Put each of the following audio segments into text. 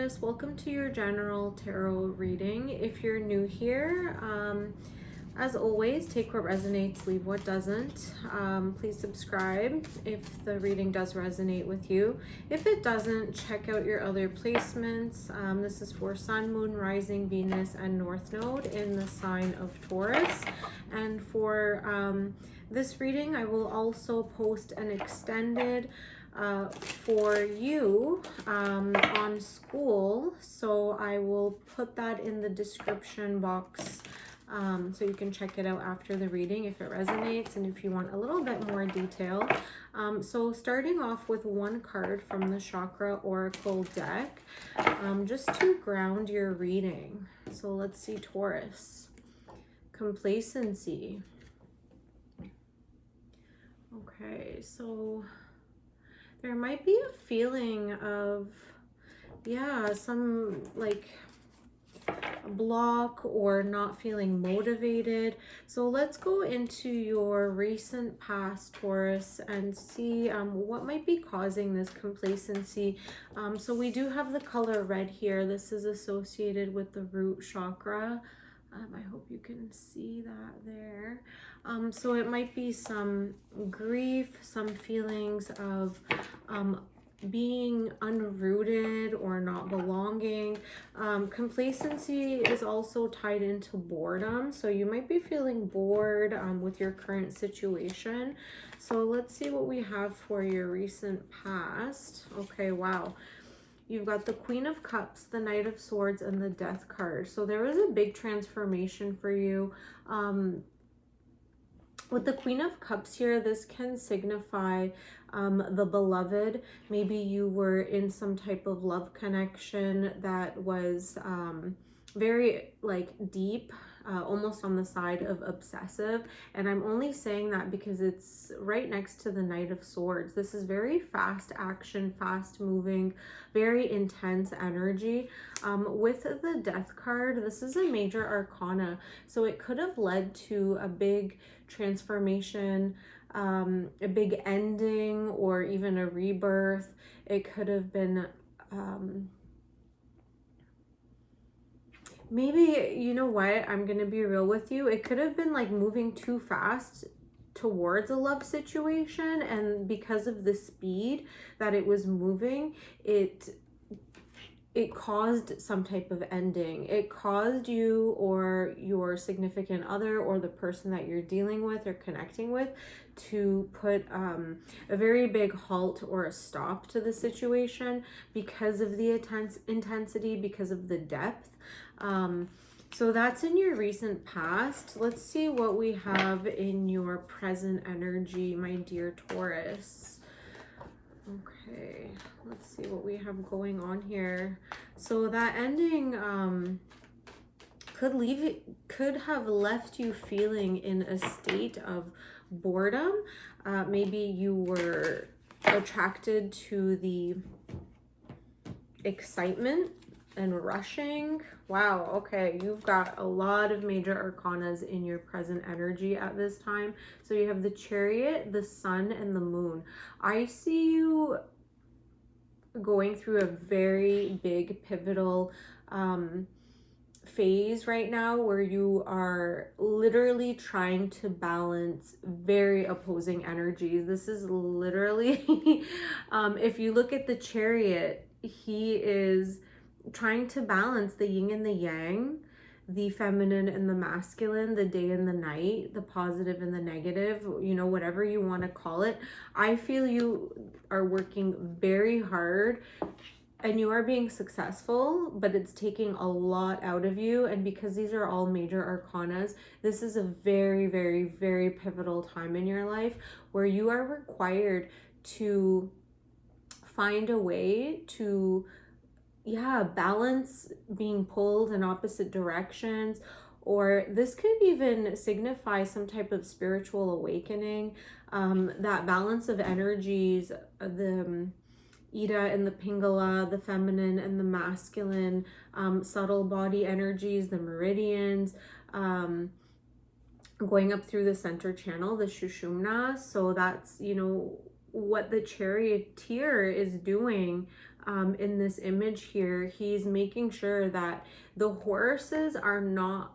Taurus, welcome to your general tarot reading. If you're new here, as always, take what resonates, leave what doesn't. Please subscribe if the reading does resonate with you. If it doesn't, check out your other placements. This is for Sun, Moon, Rising, Venus, and North Node in the sign of Taurus. And for this reading, I will also post an extended for you on School, so I will put that in the description box so you can check it out after the reading if it resonates and if you want a little bit more detail. So starting off with one card from the Chakra Oracle deck, just to ground your reading. So let's see, Taurus. Complacency. Okay, so there might be a feeling of, some like block or not feeling motivated. So let's go into your recent past, Taurus, and see what might be causing this complacency. So we do have the color red here. This is associated with the root chakra. I hope you can see that there. So it might be some grief, some feelings of being unrooted or not belonging. Complacency is also tied into boredom. So you might be feeling bored with your current situation. So let's see what we have for your recent past. Okay, wow. You've got the Queen of Cups, the Knight of Swords, and the Death card. So there was a big transformation for you. With the Queen of Cups here, this can signify the beloved. Maybe you were in some type of love connection that was very deep, almost on the side of obsessive. And I'm only saying that because it's right next to the Knight of Swords. This is very fast action, fast moving, very intense energy. With the Death card, this is a major arcana. So it could have led to a big transformation, a big ending, or even a rebirth. It could have been maybe, you know what, I'm gonna be real with you, it could have been like moving too fast towards a love situation, and because of the speed that it was moving, it caused some type of ending. It caused you or your significant other or the person that you're dealing with or connecting with to put a very big halt or a stop to the situation because of the intensity, because of the depth. So that's in your recent past. Let's see what we have in your present energy, my dear Taurus. Okay, let's see what we have going on here. So that ending could have left you feeling in a state of boredom. Maybe you were attracted to the excitement and rushing. Wow, okay, you've got a lot of major arcanas in your present energy at this time. So you have the Chariot, the Sun, and the Moon. I see you going through a very big pivotal phase right now where you are literally trying to balance very opposing energies. This is literally if you look at the Chariot, he is trying to balance the yin and the yang, the feminine and the masculine, the day and the night, the positive and the negative, you know, whatever you want to call it. I feel you are working very hard and you are being successful, but it's taking a lot out of you. And because these are all major arcanas, this is a very, very, very pivotal time in your life where you are required to find a way to balance being pulled in opposite directions, or this could even signify some type of spiritual awakening. That balance of energies, the Ida and the Pingala, the feminine and the masculine, subtle body energies, the meridians, going up through the center channel, the Shushumna. So that's, you know, what the charioteer is doing in this image here. He's making sure that the horses are not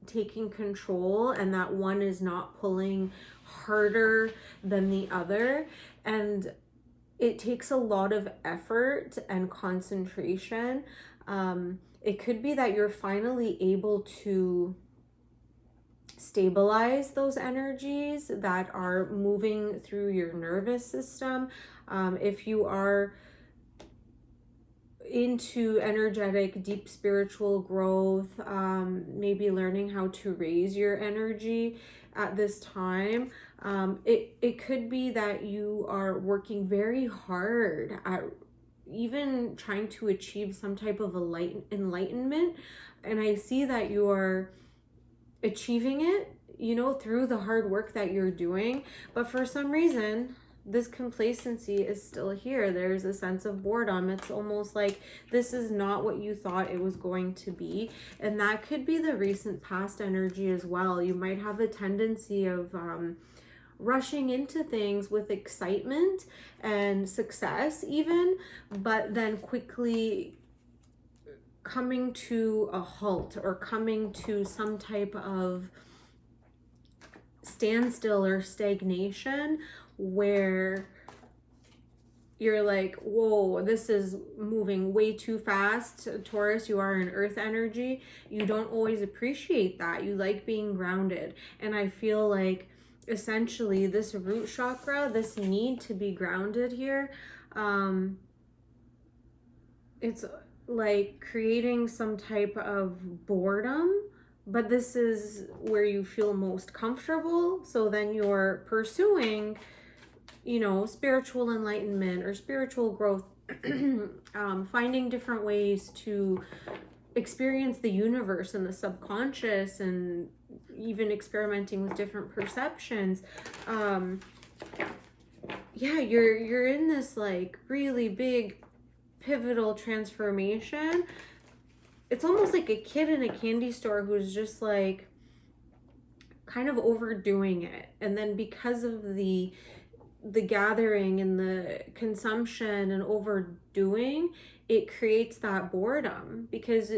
taking control and that one is not pulling harder than the other. And it takes a lot of effort and concentration. It could be that you're finally able to stabilize those energies that are moving through your nervous system. If you are into energetic, deep spiritual growth, maybe learning how to raise your energy at this time. It could be that you are working very hard at even trying to achieve some type of enlightenment. And I see that you are achieving it, you know, through the hard work that you're doing. But for some reason, this complacency is still here. There's a sense of boredom. It's almost like this is not what you thought it was going to be. And that could be the recent past energy as well. You might have a tendency of rushing into things with excitement and success even, but then quickly coming to a halt or coming to some type of standstill or stagnation where you're like, whoa, this is moving way too fast. Taurus, you are an earth energy. You don't always appreciate that. You like being grounded. And I feel like essentially this root chakra, this need to be grounded here, it's like creating some type of boredom, but this is where you feel most comfortable. So then you're pursuing, you know, spiritual enlightenment or spiritual growth, finding different ways to experience the universe and the subconscious, and even experimenting with different perceptions. Yeah, you're in this like really big pivotal transformation. It's almost like a kid in a candy store who's just like kind of overdoing it, and then because of the gathering and the consumption and overdoing, it creates that boredom, because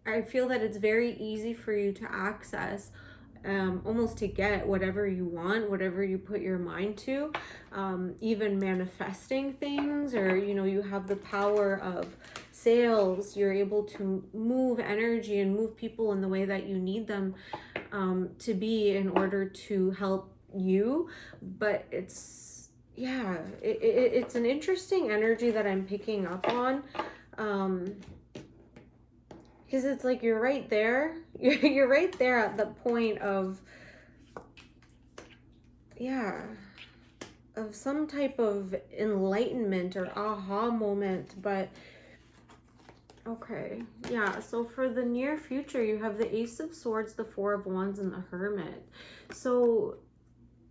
I feel that it's very easy for you to access, almost to get whatever you want, whatever you put your mind to, even manifesting things, or, you know, you have the power of sales. You're able to move energy and move people in the way that you need them to be in order to help you. But it's, yeah, it's an interesting energy that I'm picking up on, because it's like you're right there. You're right there at the point of, yeah, of some type of enlightenment or aha moment. But okay, yeah, so for the near future, you have the Ace of Swords, the Four of Wands, and the Hermit. So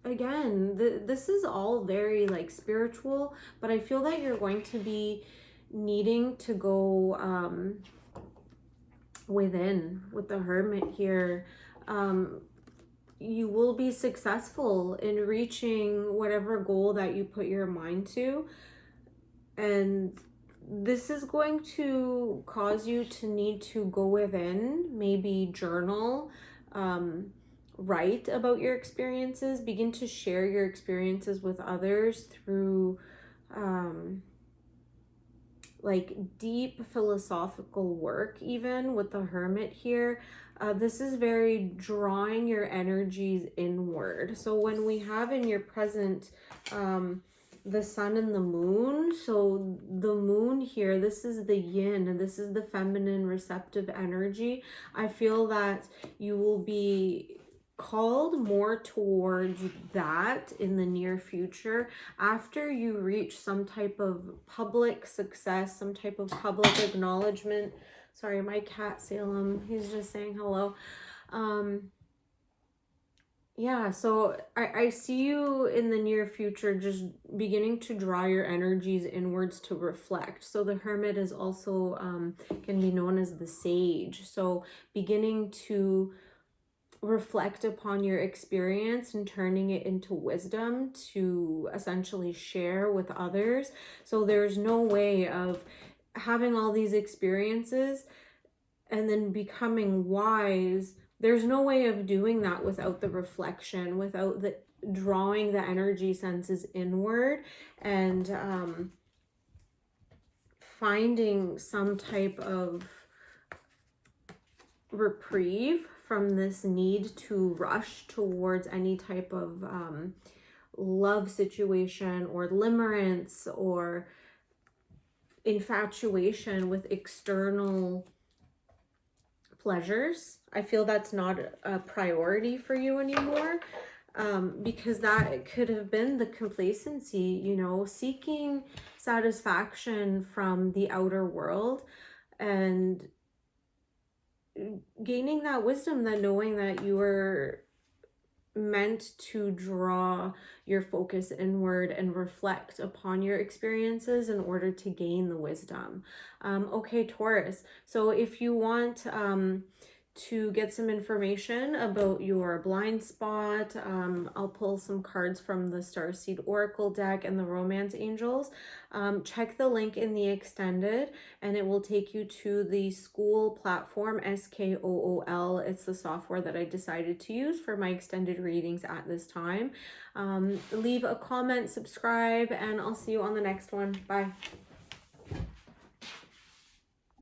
again, this is all very like spiritual, but I feel that you're going to be needing to go within with the Hermit here. You will be successful in reaching whatever goal that you put your mind to, and this is going to cause you to need to go within, maybe journal, write about your experiences, begin to share your experiences with others through like deep philosophical work, even with the Hermit here. This is very drawing your energies inward. So when we have in your present the sun and the moon, so the moon here, this is the yin, and this is the feminine receptive energy. I feel that you will be called more towards that in the near future after you reach some type of public success, some type of public acknowledgement. Sorry, my cat Salem, he's just saying hello. Yeah, so I see you in the near future just beginning to draw your energies inwards to reflect. So the Hermit is also can be known as the sage. So beginning to reflect upon your experience and turning it into wisdom to essentially share with others. So there's no way of having all these experiences and then becoming wise. There's no way of doing that without the reflection, without the drawing the energy senses inward, and finding some type of reprieve from this need to rush towards any type of love situation or limerence or infatuation with external pleasures. I feel that's not a priority for you anymore, because that could have been the complacency, you know, seeking satisfaction from the outer world and gaining that wisdom, that knowing that you are meant to draw your focus inward and reflect upon your experiences in order to gain the wisdom. Okay, Taurus. So if you want to get some information about your blind spot, I'll pull some cards from the Starseed Oracle deck and the Romance Angels. Check the link in the extended and it will take you to the School platform, SKOOL. It's the software that I decided to use for my extended readings at this time. Leave a comment, subscribe, and I'll see you on the next one. Bye.